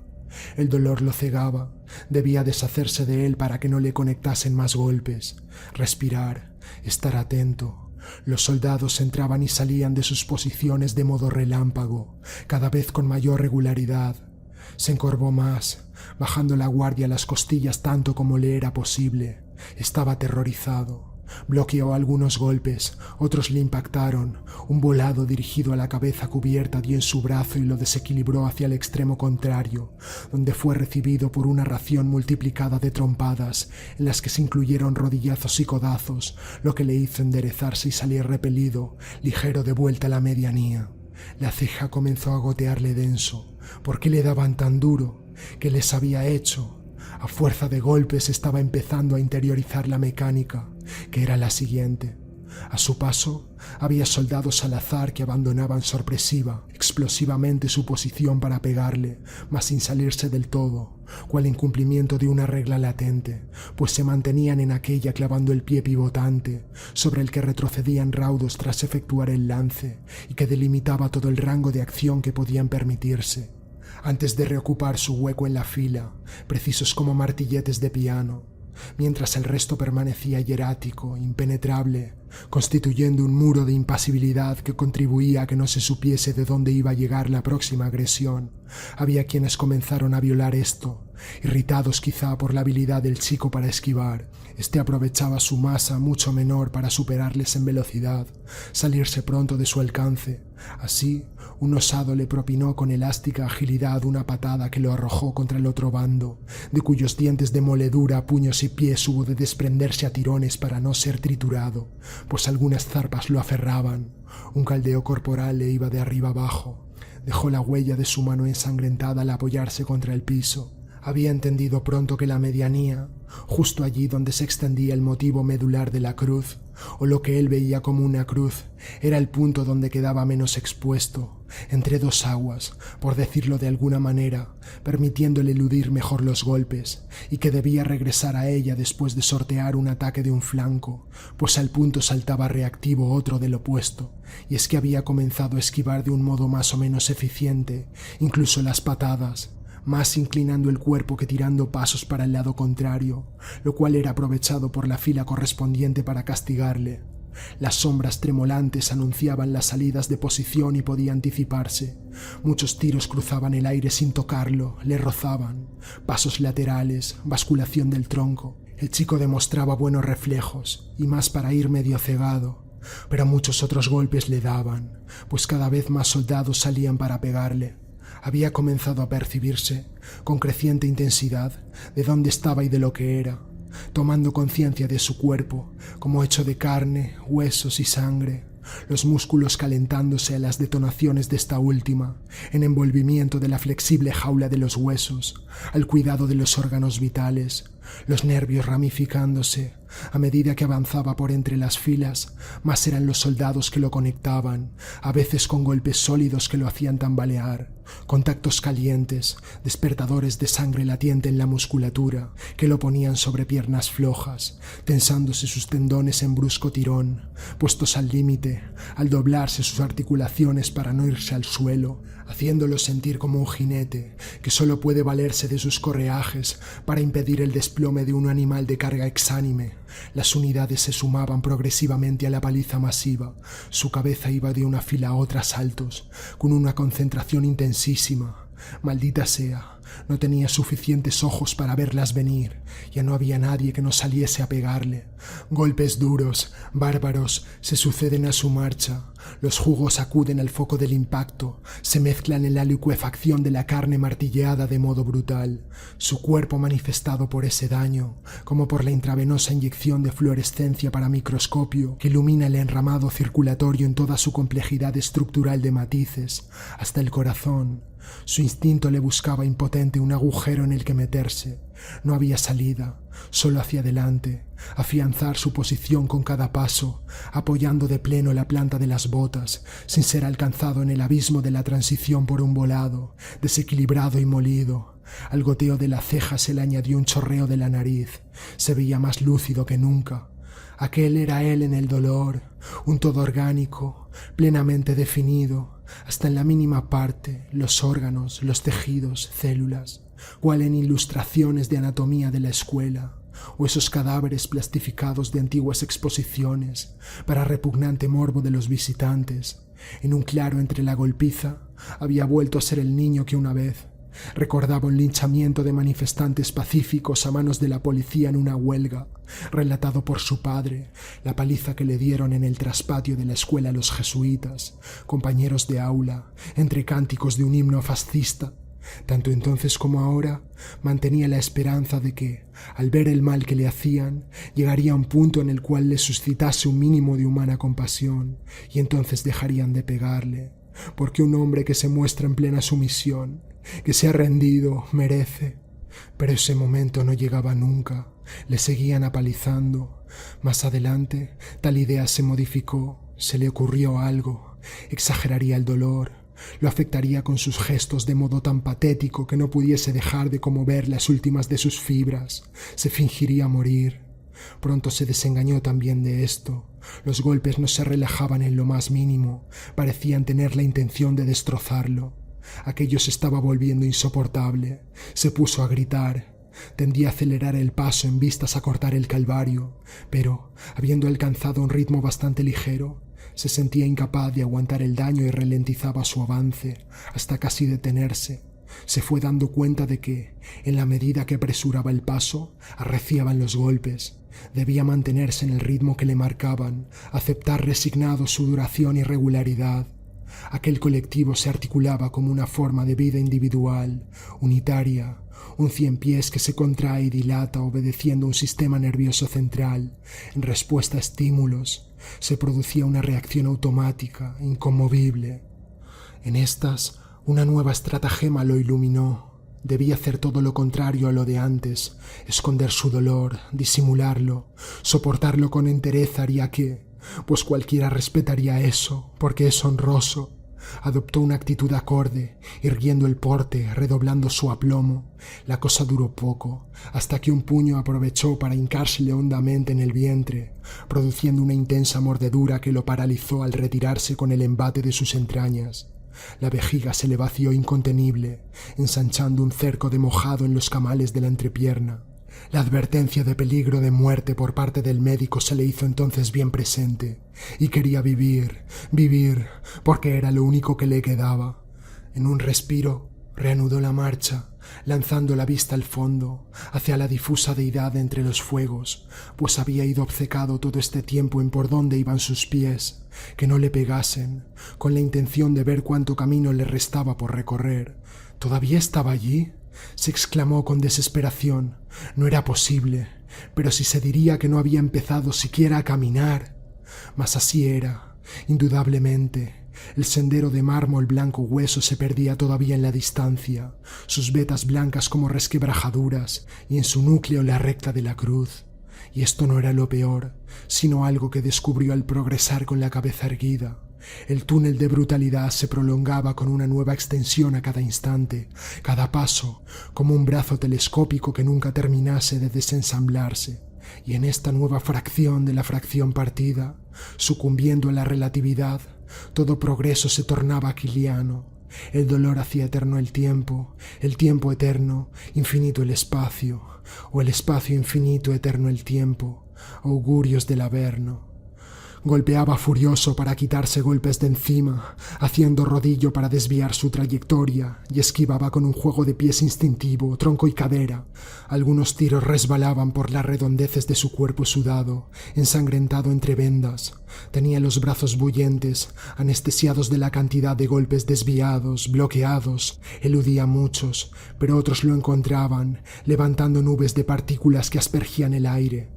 El dolor lo cegaba, debía deshacerse de él para que no le conectasen más golpes. Respirar, estar atento. Los soldados entraban y salían de sus posiciones de modo relámpago, cada vez con mayor regularidad. Se encorvó más, bajando la guardia a las costillas tanto como le era posible. Estaba aterrorizado. Bloqueó algunos golpes, otros le impactaron. Un volado dirigido a la cabeza cubierta dio en su brazo y lo desequilibró hacia el extremo contrario, donde fue recibido por una ración multiplicada de trompadas, en las que se incluyeron rodillazos y codazos, lo que le hizo enderezarse y salir repelido, ligero de vuelta a la medianía. La ceja comenzó a gotearle denso. ¿Por qué le daban tan duro? ¿Qué les había hecho? A fuerza de golpes estaba empezando a interiorizar la mecánica, que era la siguiente. A su paso, había soldados al azar que abandonaban sorpresiva, explosivamente su posición para pegarle, mas sin salirse del todo, cual incumplimiento de una regla latente, pues se mantenían en aquella clavando el pie pivotante, sobre el que retrocedían raudos tras efectuar el lance, y que delimitaba todo el rango de acción que podían permitirse. Antes de reocupar su hueco en la fila, precisos como martilletes de piano, mientras el resto permanecía hierático, impenetrable, constituyendo un muro de impasibilidad que contribuía a que no se supiese de dónde iba a llegar la próxima agresión. Había quienes comenzaron a violar esto, irritados quizá por la habilidad del chico para esquivar. Este aprovechaba su masa mucho menor para superarles en velocidad, salirse pronto de su alcance. Así, un osado le propinó con elástica agilidad una patada que lo arrojó contra el otro bando, de cuyos dientes de moledura, puños y pies hubo de desprenderse a tirones para no ser triturado, pues algunas zarpas lo aferraban. Un caldeo corporal le iba de arriba abajo. Dejó la huella de su mano ensangrentada al apoyarse contra el piso. Había entendido pronto que la medianía, justo allí donde se extendía el motivo medular de la cruz, o lo que él veía como una cruz, era el punto donde quedaba menos expuesto, entre dos aguas, por decirlo de alguna manera, permitiéndole eludir mejor los golpes, y que debía regresar a ella después de sortear un ataque de un flanco, pues al punto saltaba reactivo otro del opuesto, y es que había comenzado a esquivar de un modo más o menos eficiente, incluso las patadas, más inclinando el cuerpo que tirando pasos para el lado contrario, lo cual era aprovechado por la fila correspondiente para castigarle. Las sombras tremolantes anunciaban las salidas de posición y podía anticiparse. Muchos tiros cruzaban el aire sin tocarlo, le rozaban. Pasos laterales, basculación del tronco. El chico demostraba buenos reflejos, y más para ir medio cegado. Pero muchos otros golpes le daban, pues cada vez más soldados salían para pegarle. Había comenzado a percibirse, con creciente intensidad, de dónde estaba y de lo que era, tomando conciencia de su cuerpo, como hecho de carne, huesos y sangre, los músculos calentándose a las detonaciones de esta última, en envolvimiento de la flexible jaula de los huesos, al cuidado de los órganos vitales, los nervios ramificándose. A medida que avanzaba por entre las filas, más eran los soldados que lo conectaban, a veces con golpes sólidos que lo hacían tambalear, contactos calientes, despertadores de sangre latiente en la musculatura, que lo ponían sobre piernas flojas, tensándose sus tendones en brusco tirón, puestos al límite, al doblarse sus articulaciones para no irse al suelo, haciéndolo sentir como un jinete que solo puede valerse de sus correajes para impedir el desplome de un animal de carga exánime. Las unidades se sumaban progresivamente a la paliza masiva. Su cabeza iba de una fila a otra a saltos, con una concentración intensísima. Maldita sea, no tenía suficientes ojos para verlas venir. Ya no había nadie que no saliese a pegarle. Golpes duros, bárbaros, se suceden a su marcha. Los jugos acuden al foco del impacto, se mezclan en la licuefacción de la carne martilleada de modo brutal. Su cuerpo manifestado por ese daño, como por la intravenosa inyección de fluorescencia para microscopio que ilumina el enramado circulatorio en toda su complejidad estructural de matices, hasta el corazón. Su instinto le buscaba impotente un agujero en el que meterse. No había salida, solo hacia adelante, afianzar su posición con cada paso, apoyando de pleno la planta de las botas, sin ser alcanzado en el abismo de la transición por un volado, desequilibrado y molido. Al goteo de la ceja se le añadió un chorreo de la nariz. Se veía más lúcido que nunca. Aquel era él en el dolor, un todo orgánico, plenamente definido, hasta en la mínima parte, los órganos, los tejidos, células, cual en ilustraciones de anatomía de la escuela, o esos cadáveres plastificados de antiguas exposiciones, para repugnante morbo de los visitantes. En un claro entre la golpiza, había vuelto a ser el niño que una vez. Recordaba un linchamiento de manifestantes pacíficos a manos de la policía en una huelga, relatado por su padre, la paliza que le dieron en el traspatio de la escuela los jesuitas, compañeros de aula, entre cánticos de un himno fascista. Tanto entonces como ahora mantenía la esperanza de que, al ver el mal que le hacían, llegaría a un punto en el cual le suscitase un mínimo de humana compasión, y entonces dejarían de pegarle, porque un hombre que se muestra en plena sumisión, que se ha rendido, merece. Pero ese momento no llegaba nunca. Le seguían apalizando. Más adelante, tal idea se modificó. Se le ocurrió algo. Exageraría el dolor. Lo afectaría con sus gestos de modo tan patético que no pudiese dejar de conmover las últimas de sus fibras. Se fingiría morir. Pronto se desengañó también de esto. Los golpes no se relajaban en lo más mínimo. Parecían tener la intención de destrozarlo. Aquello se estaba volviendo insoportable. Se puso a gritar. Tendía a acelerar el paso en vistas a cortar el calvario, pero, habiendo alcanzado un ritmo bastante ligero, se sentía incapaz de aguantar el daño y ralentizaba su avance, hasta casi detenerse. Se fue dando cuenta de que, en la medida que apresuraba el paso, arreciaban los golpes. Debía mantenerse en el ritmo que le marcaban, aceptar resignado su duración y regularidad. Aquel colectivo se articulaba como una forma de vida individual, unitaria, un ciempiés que se contrae y dilata obedeciendo un sistema nervioso central. En respuesta a estímulos, se producía una reacción automática, inconmovible. En estas, una nueva estratagema lo iluminó. Debía hacer todo lo contrario a lo de antes, esconder su dolor, disimularlo, soportarlo con entereza haría que, pues cualquiera respetaría eso, porque es honroso. Adoptó una actitud acorde, irguiendo el porte, redoblando su aplomo. La cosa duró poco, hasta que un puño aprovechó para hincársele hondamente en el vientre, produciendo una intensa mordedura que lo paralizó al retirarse con el embate de sus entrañas. La vejiga se le vació incontenible, ensanchando un cerco de mojado en los camales de la entrepierna. La advertencia de peligro de muerte por parte del médico se le hizo entonces bien presente, y quería vivir, porque era lo único que le quedaba. En un respiro, reanudó la marcha, lanzando la vista al fondo, hacia la difusa deidad entre los fuegos, pues había ido obcecado todo este tiempo en por dónde iban sus pies, que no le pegasen, con la intención de ver cuánto camino le restaba por recorrer. ¿Todavía estaba allí? Se exclamó con desesperación. No era posible, pero si se diría que no había empezado siquiera a caminar. Mas así era, indudablemente. El sendero de mármol blanco hueso se perdía todavía en la distancia, sus vetas blancas como resquebrajaduras y en su núcleo la recta de la cruz. Y esto no era lo peor, sino algo que descubrió al progresar con la cabeza erguida. El túnel de brutalidad se prolongaba con una nueva extensión a cada instante, cada paso, como un brazo telescópico que nunca terminase de desensamblarse. Y en esta nueva fracción de la fracción partida, sucumbiendo a la relatividad, todo progreso se tornaba aquiliano. El dolor hacía eterno el tiempo eterno, infinito el espacio, o el espacio infinito, eterno el tiempo, augurios del Averno. Golpeaba furioso para quitarse golpes de encima, haciendo rodillo para desviar su trayectoria, y esquivaba con un juego de pies instintivo, tronco y cadera. Algunos tiros resbalaban por las redondeces de su cuerpo sudado, ensangrentado entre vendas. Tenía los brazos bullentes, anestesiados de la cantidad de golpes desviados, bloqueados. Eludía muchos, pero otros lo encontraban, levantando nubes de partículas que aspergían el aire.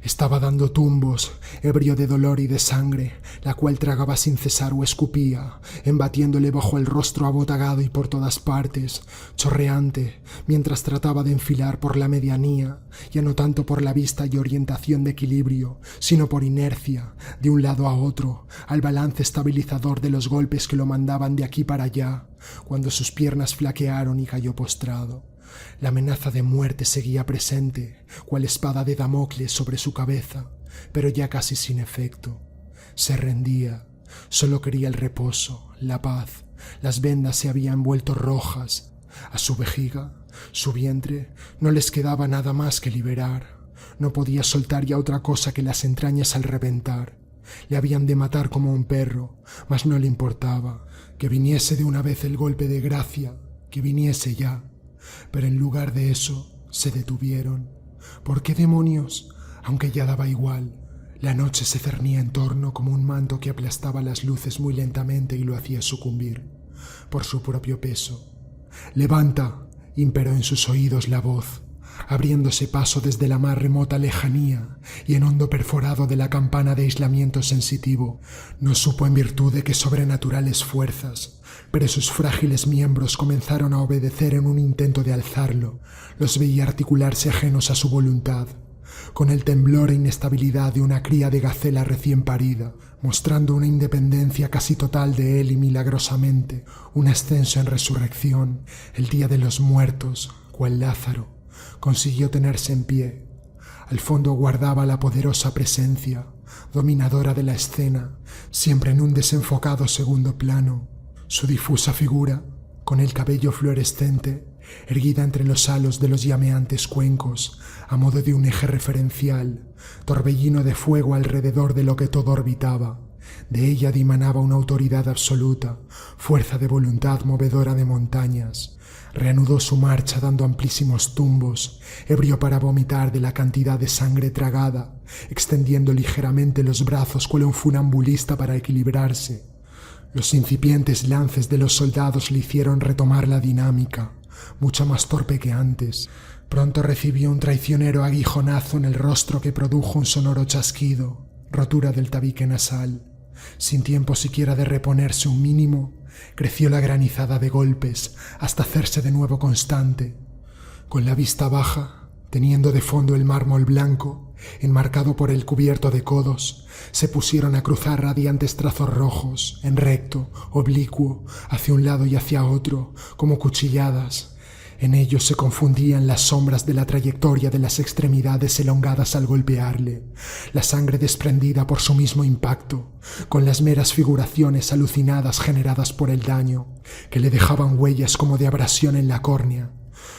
Estaba dando tumbos, ebrio de dolor y de sangre, la cual tragaba sin cesar o escupía, embatiéndole bajo el rostro abotagado y por todas partes, chorreante, mientras trataba de enfilar por la medianía, ya no tanto por la vista y orientación de equilibrio, sino por inercia, de un lado a otro, al balance estabilizador de los golpes que lo mandaban de aquí para allá, cuando sus piernas flaquearon y cayó postrado. La amenaza de muerte seguía presente, cual espada de Damocles sobre su cabeza, pero ya casi sin efecto. Se rendía, solo quería el reposo, la paz. Las vendas se habían vuelto rojas. A su vejiga, su vientre, no les quedaba nada más que liberar. No podía soltar ya otra cosa que las entrañas al reventar. Le habían de matar como un perro, mas no le importaba. Que viniese de una vez el golpe de gracia, que viniese ya. Pero en lugar de eso, se detuvieron. ¿Por qué demonios? Aunque ya daba igual. La noche se cernía en torno como un manto que aplastaba las luces muy lentamente y lo hacía sucumbir, por su propio peso. «¡Levanta!», imperó en sus oídos la voz, abriéndose paso desde la más remota lejanía y en hondo perforado de la campana de aislamiento sensitivo. No supo en virtud de qué sobrenaturales fuerzas, pero sus frágiles miembros comenzaron a obedecer en un intento de alzarlo. Los veía articularse ajenos a su voluntad, con el temblor e inestabilidad de una cría de gacela recién parida, mostrando una independencia casi total de él y milagrosamente, un ascenso en resurrección, el día de los muertos, cual Lázaro. Consiguió tenerse en pie. Al fondo guardaba la poderosa presencia, dominadora de la escena, siempre en un desenfocado segundo plano. Su difusa figura, con el cabello fluorescente, erguida entre los halos de los llameantes cuencos, a modo de un eje referencial, torbellino de fuego alrededor de lo que todo orbitaba. De ella dimanaba una autoridad absoluta, fuerza de voluntad movedora de montañas. Reanudó su marcha dando amplísimos tumbos, ebrio para vomitar de la cantidad de sangre tragada, extendiendo ligeramente los brazos cual un funambulista para equilibrarse. Los incipientes lances de los soldados le hicieron retomar la dinámica, mucho más torpe que antes. Pronto recibió un traicionero aguijonazo en el rostro que produjo un sonoro chasquido, rotura del tabique nasal. Sin tiempo siquiera de reponerse un mínimo, creció la granizada de golpes hasta hacerse de nuevo constante. Con la vista baja, teniendo de fondo el mármol blanco, enmarcado por el cubierto de codos, se pusieron a cruzar radiantes trazos rojos, en recto, oblicuo, hacia un lado y hacia otro, como cuchilladas. En ellos se confundían las sombras de la trayectoria de las extremidades elongadas al golpearle, la sangre desprendida por su mismo impacto, con las meras figuraciones alucinadas generadas por el daño, que le dejaban huellas como de abrasión en la córnea.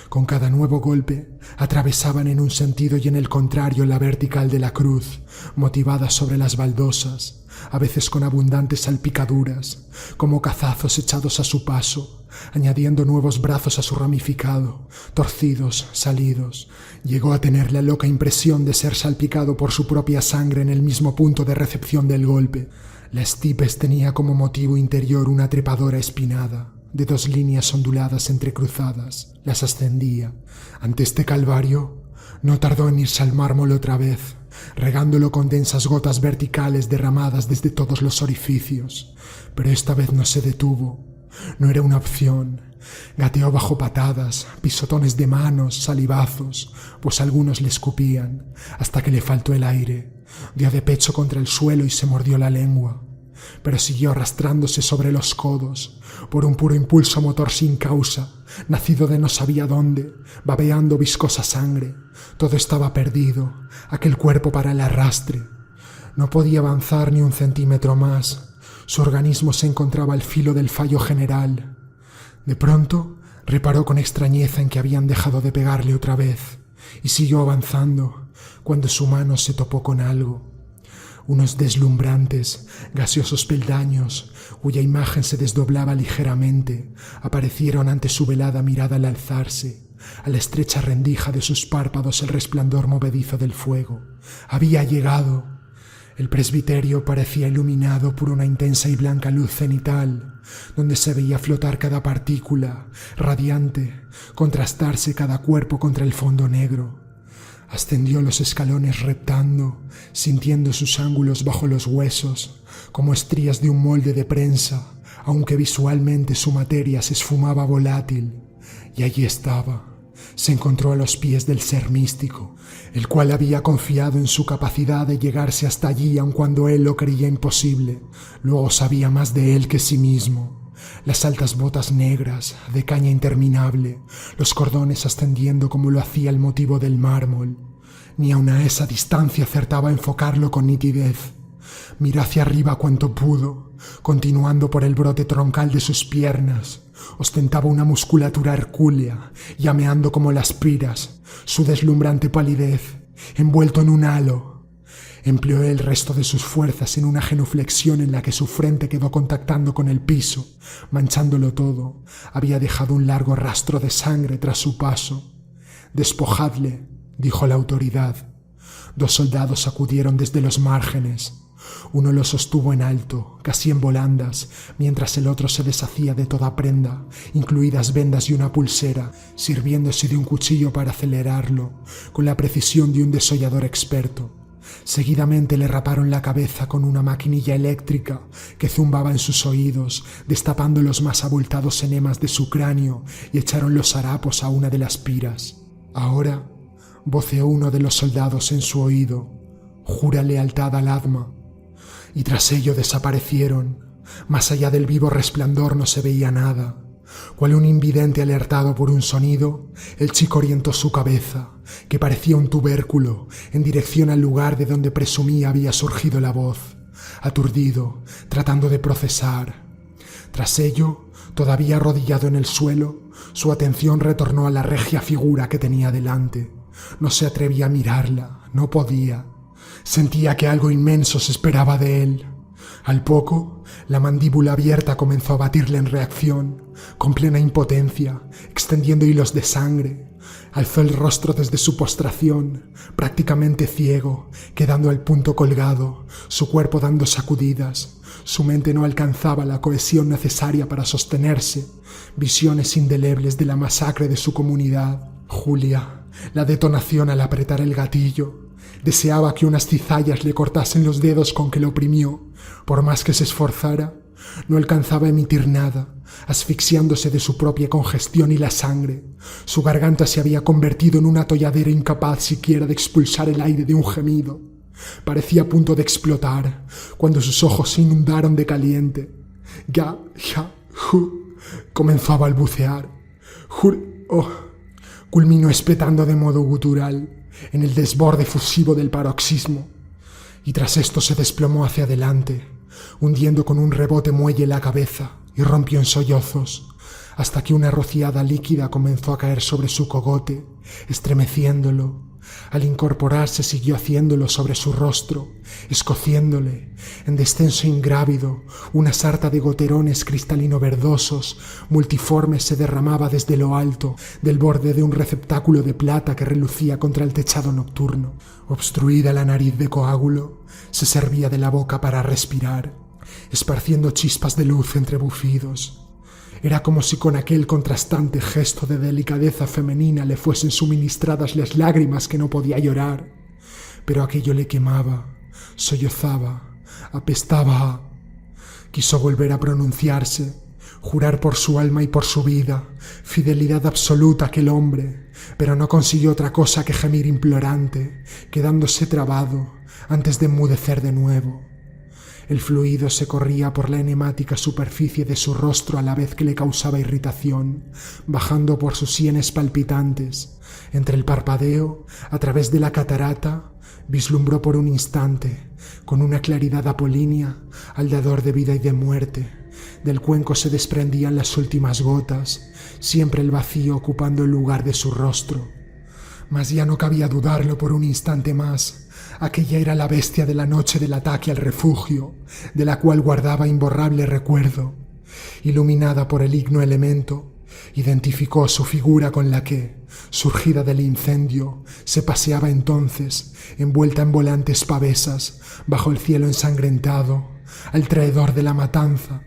Con cada nuevo golpe, atravesaban en un sentido y en el contrario la vertical de la cruz, motivada sobre las baldosas, a veces con abundantes salpicaduras, como cazazos echados a su paso, añadiendo nuevos brazos a su ramificado, torcidos, salidos. Llegó a tener la loca impresión de ser salpicado por su propia sangre en el mismo punto de recepción del golpe. La estipes tenía como motivo interior una trepadora espinada, de 2 líneas onduladas entrecruzadas. Las ascendía. Ante este calvario, no tardó en irse al mármol otra vez, regándolo con densas gotas verticales derramadas desde todos los orificios. Pero esta vez no se detuvo. No era una opción. Gateó bajo patadas, pisotones de manos, salivazos, pues algunos le escupían, hasta que le faltó el aire. Dio de pecho contra el suelo y se mordió la lengua. Pero siguió arrastrándose sobre los codos, por un puro impulso motor sin causa, nacido de no sabía dónde, babeando viscosa sangre. Todo estaba perdido, aquel cuerpo para el arrastre. No podía avanzar ni un centímetro más. Su organismo se encontraba al filo del fallo general. De pronto, reparó con extrañeza en que habían dejado de pegarle otra vez, y siguió avanzando, cuando su mano se topó con algo. Unos deslumbrantes, gaseosos peldaños, cuya imagen se desdoblaba ligeramente, aparecieron ante su velada mirada al alzarse. A la estrecha rendija de sus párpados el resplandor movedizo del fuego. Había llegado. El presbiterio parecía iluminado por una intensa y blanca luz cenital, donde se veía flotar cada partícula, radiante, contrastarse cada cuerpo contra el fondo negro. Ascendió los escalones reptando, sintiendo sus ángulos bajo los huesos, como estrías de un molde de prensa, aunque visualmente su materia se esfumaba volátil. Y allí estaba. Se encontró a los pies del ser místico, el cual había confiado en su capacidad de llegarse hasta allí aun cuando él lo creía imposible. Luego sabía más de él que sí mismo. Las altas botas negras, de caña interminable, los cordones ascendiendo como lo hacía el motivo del mármol. Ni aun a esa distancia acertaba a enfocarlo con nitidez. Miró hacia arriba cuanto pudo, continuando por el brote troncal de sus piernas. Ostentaba una musculatura hercúlea, llameando como las piras, su deslumbrante palidez, envuelto en un halo. Empleó el resto de sus fuerzas en una genuflexión en la que su frente quedó contactando con el piso, manchándolo todo. Había dejado un largo rastro de sangre tras su paso. «Despojadle», dijo la autoridad. 2 soldados acudieron desde los márgenes. Uno lo sostuvo en alto, casi en volandas, mientras el otro se deshacía de toda prenda, incluidas vendas y una pulsera, sirviéndose de un cuchillo para acelerarlo, con la precisión de un desollador experto. Seguidamente le raparon la cabeza con una maquinilla eléctrica que zumbaba en sus oídos, destapando los más abultados enemas de su cráneo, y echaron los harapos a una de las piras. «Ahora», voceó uno de los soldados en su oído, «jura lealtad al Adma». Y tras ello desaparecieron. Más allá del vivo resplandor no se veía nada. Cual un invidente alertado por un sonido, el chico orientó su cabeza, que parecía un tubérculo, en dirección al lugar de donde presumía había surgido la voz, aturdido, tratando de procesar. Tras ello, todavía arrodillado en el suelo, su atención retornó a la regia figura que tenía delante. No se atrevía a mirarla, no podía. Sentía que algo inmenso se esperaba de él. Al poco, la mandíbula abierta comenzó a batirle en reacción, con plena impotencia, extendiendo hilos de sangre. Alzó el rostro desde su postración, prácticamente ciego, quedando al punto colgado, su cuerpo dando sacudidas. Su mente no alcanzaba la cohesión necesaria para sostenerse. Visiones indelebles de la masacre de su comunidad. Julia, la detonación al apretar el gatillo. Deseaba que unas cizallas le cortasen los dedos con que lo oprimió. Por más que se esforzara, no alcanzaba a emitir nada, asfixiándose de su propia congestión y la sangre. Su garganta se había convertido en un atolladero incapaz siquiera de expulsar el aire de un gemido. Parecía a punto de explotar, cuando sus ojos se inundaron de caliente. «Ga, ja, ju», comenzó a balbucear. «Jur, oh», culminó espetando de modo gutural, en el desborde fusivo del paroxismo, y tras esto se desplomó hacia adelante, hundiendo con un rebote muelle la cabeza, y rompió en sollozos, hasta que una rociada líquida comenzó a caer sobre su cogote, estremeciéndolo. Al incorporarse siguió haciéndolo sobre su rostro, escociéndole, en descenso ingrávido, una sarta de goterones cristalino-verdosos, multiformes se derramaba desde lo alto, del borde de un receptáculo de plata que relucía contra el techado nocturno. Obstruida la nariz de coágulo, se servía de la boca para respirar, esparciendo chispas de luz entre bufidos. Era como si con aquel contrastante gesto de delicadeza femenina le fuesen suministradas las lágrimas que no podía llorar. pero aquello le quemaba, sollozaba, apestaba. Quiso volver a pronunciarse, jurar por su alma y por su vida, fidelidad absoluta a aquel hombre, pero no consiguió otra cosa que gemir implorante, quedándose trabado antes de enmudecer de nuevo. El fluido se corría por la enemática superficie de su rostro a la vez que le causaba irritación, bajando por sus sienes palpitantes. Entre el parpadeo, a través de la catarata, vislumbró por un instante, con una claridad apolínea, al dador de vida y de muerte. Del cuenco se desprendían las últimas gotas, siempre el vacío ocupando el lugar de su rostro. Mas ya no cabía dudarlo por un instante más. Aquella era la bestia de la noche del ataque al refugio, de la cual guardaba imborrable recuerdo. Iluminada por el igno elemento, identificó su figura con la que, surgida del incendio, se paseaba entonces, envuelta en volantes pavesas, bajo el cielo ensangrentado, al traidor de la matanza,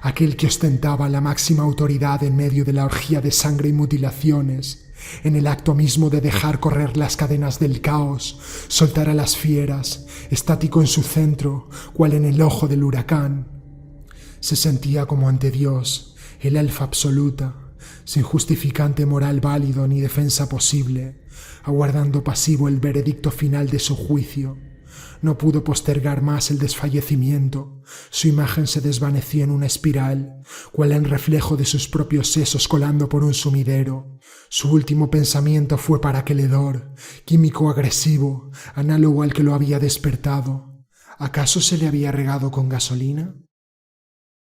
aquel que ostentaba la máxima autoridad en medio de la orgía de sangre y mutilaciones, en el acto mismo de dejar correr las cadenas del caos, soltar a las fieras, estático en su centro, cual en el ojo del huracán. Se sentía como ante Dios, el alfa absoluta, sin justificante moral válido ni defensa posible, aguardando pasivo el veredicto final de su juicio. No pudo postergar más el desfallecimiento. Su imagen se desvaneció en una espiral, cual en reflejo de sus propios sesos colando por un sumidero. Su último pensamiento fue para aquel hedor, químico agresivo, análogo al que lo había despertado. ¿Acaso se le había regado con gasolina?